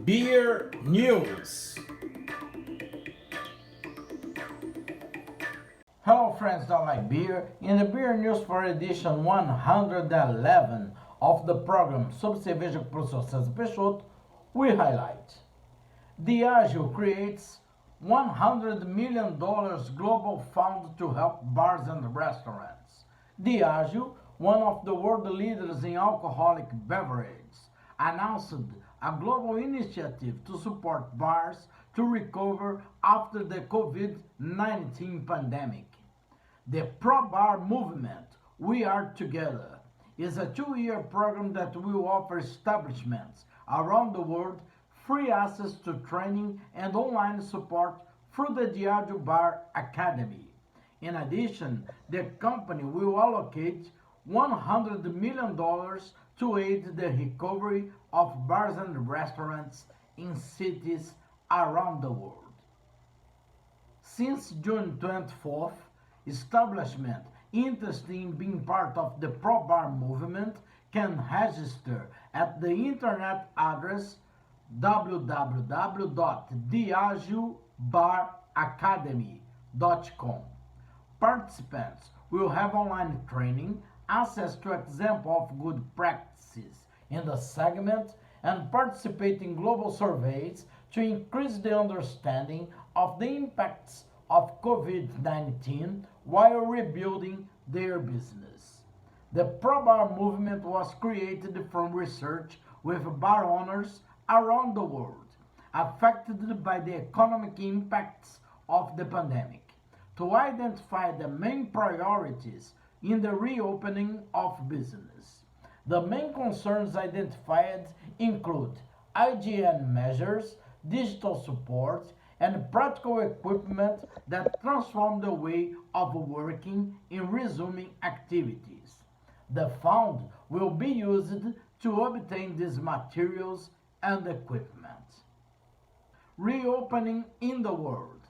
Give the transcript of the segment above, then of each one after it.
Beer News. Hello friends that like beer. In the Beer News for edition 111 of the program Sobre Cerveja com o Professor Cesar Peixoto, we highlight Diageo creates $100 million global fund to help bars and restaurants. Diageo, one of the world leaders in alcoholic beverages, announced a global initiative to support bars to recover after the COVID-19 pandemic. The Pro Bar movement, We Are Together, is a 2-year program that will offer establishments around the world free access to training and online support through the Diageo Bar Academy. In addition, the company will allocate $100 million to aid the recovery of bars and restaurants in cities around the world. Since June 24th, establishments interested in being part of the Pro Bar movement can register at the internet address www.diageobaracademy.com. Participants will have online training, access to examples of good practices in the segment, and participate in global surveys to increase the understanding of the impacts of COVID-19 while rebuilding their business. The Pro Bar movement was created from research with bar owners around the world affected by the economic impacts of the pandemic to identify the main priorities in the reopening of business. The main concerns identified include hygiene measures, digital support, and practical equipment that transform the way of working in resuming activities. The fund will be used to obtain these materials and equipment. Reopening in the world.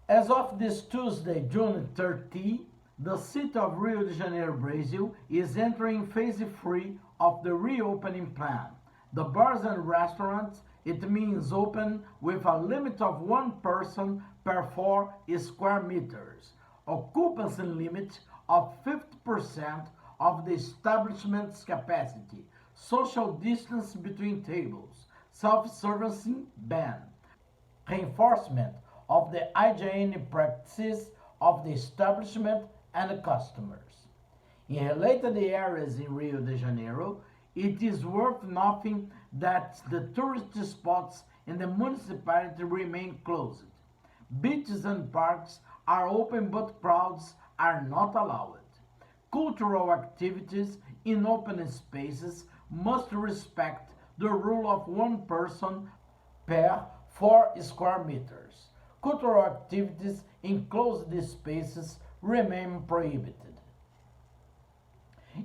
As of this Tuesday, June 30, the city of Rio de Janeiro, Brazil, is entering phase 3 of the reopening plan. The bars and restaurants, it means open with a limit of 1 person per 4 square meters, occupancy limit of 50% of the establishment's capacity, social distance between tables, self-servicing ban, reinforcement of the hygiene practices of the establishment and customers. In related areas in Rio de Janeiro, it is worth noting that the tourist spots in the municipality remain closed. Beaches and parks are open but crowds are not allowed. Cultural activities in open spaces must respect the rule of 1 person per 4 square meters. Cultural activities in closed spaces remain prohibited.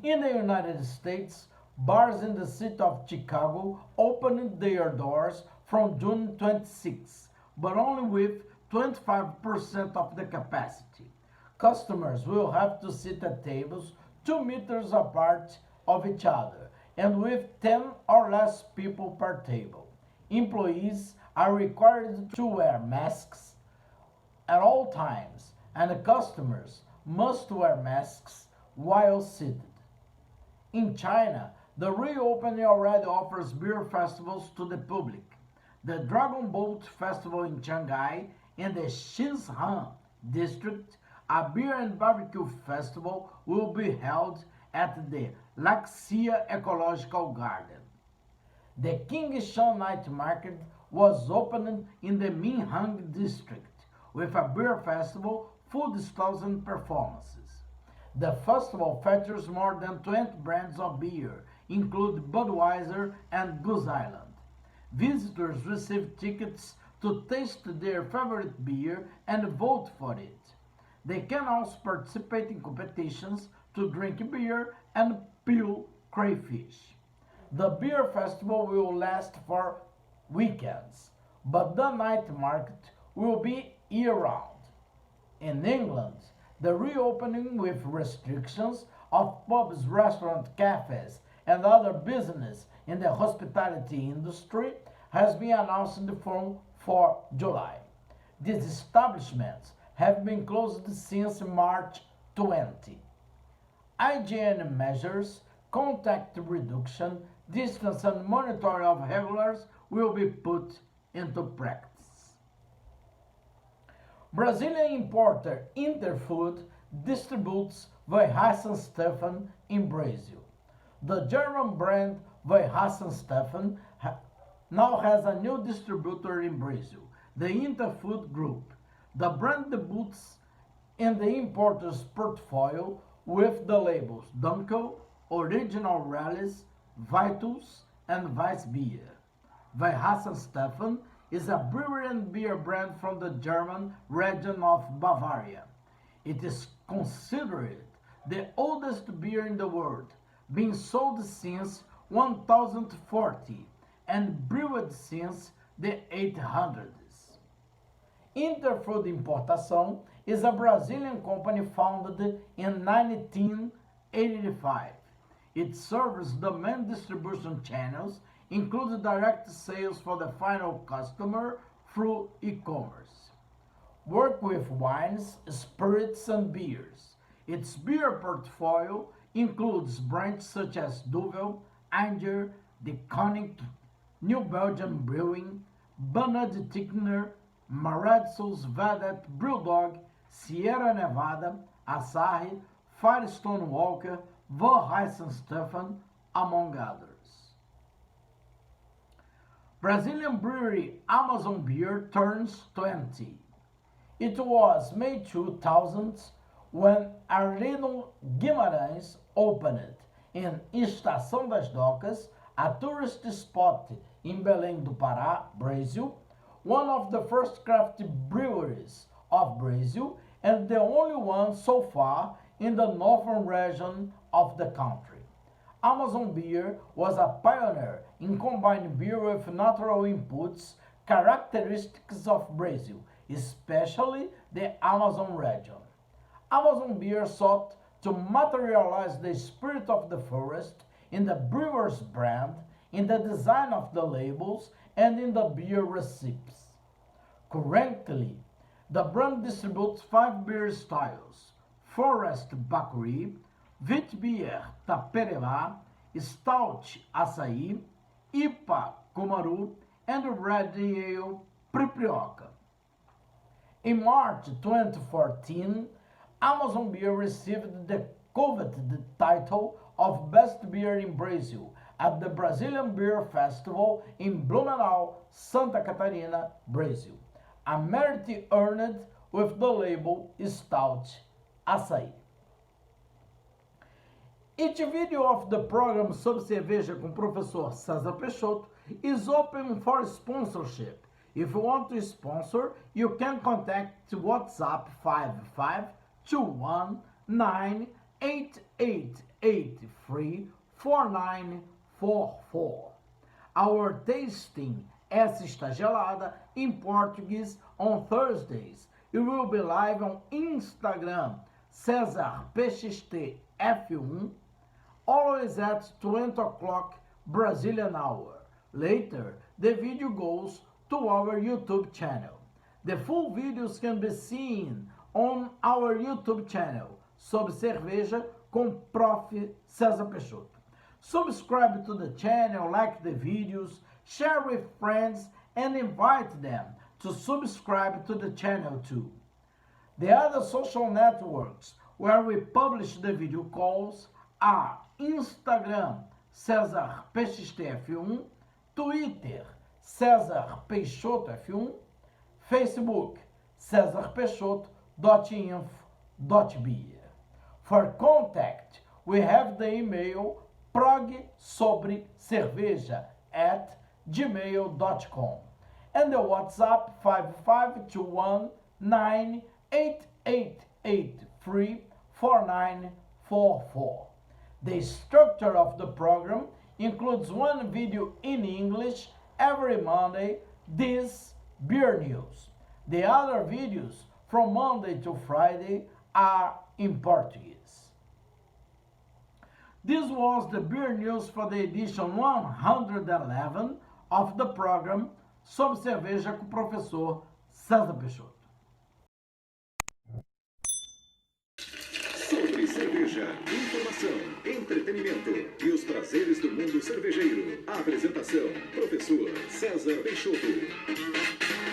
In the United States, bars in the city of Chicago opened their doors from June 26, but only with 25% of the capacity. Customers will have to sit at tables 2 meters apart of each other and with 10 or less people per table. Employees are required to wear masks at all times, and customers must wear masks while seated. In China, the reopening already offers beer festivals to the public. The Dragon Boat Festival in Shanghai and the Xinjiang district, a beer and barbecue festival, will be held at the Laxia Ecological Garden. The King Shan Night Market was opened in the Minhang district with a beer festival, food stalls and performances. The festival features more than 20 brands of beer, including Budweiser and Goose Island. Visitors receive tickets to taste their favorite beer and vote for it. They can also participate in competitions to drink beer and peel crayfish. The beer festival will last for weekends, but the night market will be year-round. In England, the reopening with restrictions of pubs, restaurants, cafes, and other business in the hospitality industry has been announced for July. These establishments have been closed since March 20. Hygiene measures, contact reduction, distance and monitoring of regulars will be put into practice. Brazilian importer Interfood distributes Weihenstephan in Brazil. The German brand Weihenstephan now has a new distributor in Brazil, the Interfood Group. The brand debuts in the importer's portfolio with the labels Dunkel, Original Rallies, Vitus, and Weissbier. Weihenstephan is a brewery and beer brand from the German region of Bavaria. It is considered the oldest beer in the world, being sold since 1040 and brewed since the 800s. Interfood Importação is a Brazilian company founded in 1985. It serves the main distribution channels, including direct sales for the final customer through e-commerce. Work with wines, spirits, and beers. Its beer portfolio includes brands such as Duvel, Anger, De Koning, New Belgium Brewing, Benedictiner, Maredso's Vedet, Brewdog, Sierra Nevada, Asahi, Firestone Walker, Weihenstephan, among others. Brazilian brewery Amazon Beer turns 20. It was May 2000 when Arlindo Guimarães opened in Estação das Docas, a tourist spot in Belém do Pará, Brazil, one of the first craft breweries of Brazil and the only one so far in the northern region of the country. Amazon Beer was a pioneer in combining beer with natural inputs characteristics of Brazil, especially the Amazon region. Amazon Beer sought to materialize the spirit of the forest in the brewer's brand, in the design of the labels, and in the beer recipes. Currently, the brand distributes 5 beer styles: Forest Bacuri, Witbier Tapereba, Stout Açaí, IPA Cumaru, and Red Ale Pripioca. In March 2014, Amazon Beer received the coveted title of Best Beer in Brazil at the Brazilian Beer Festival in Blumenau, Santa Catarina, Brazil. A merit earned with the label Stout Açaí. Each video of the program Sobre Cerveja com Professor Cesar Peixoto is open for sponsorship. If you want to sponsor, you can contact WhatsApp 5521988834944. Our tasting Essa Está Gelada in Portuguese on Thursdays. It will be live on Instagram, Cesar Peixoto F1, always at 20 o'clock Brazilian hour. Later, the video goes to our YouTube channel. The full videos can be seen on our YouTube channel, Sobre Cerveja com Prof. Cesar Peixoto. Subscribe to the channel, like the videos, share with friends, and invite them to subscribe to the channel too. The other social networks where we publish the video calls are Instagram, Cesar Peixoto F1, Twitter, Cesar Peixoto F1, Facebook, Cesar Peixoto.info.br. For contact, we have the email progsobrecerveja@gmail.com and the WhatsApp 552198883444. The structure of the program includes one video in English every Monday, this beer news. The other videos from Monday to Friday are in Portuguese. This was the beer news for the edition 111 of the program Sobre Cerveja com o professor Cesar Peixoto. Sobre cerveja, informação, entretenimento e os prazeres do mundo cervejeiro. A apresentação, professor Cesar Peixoto.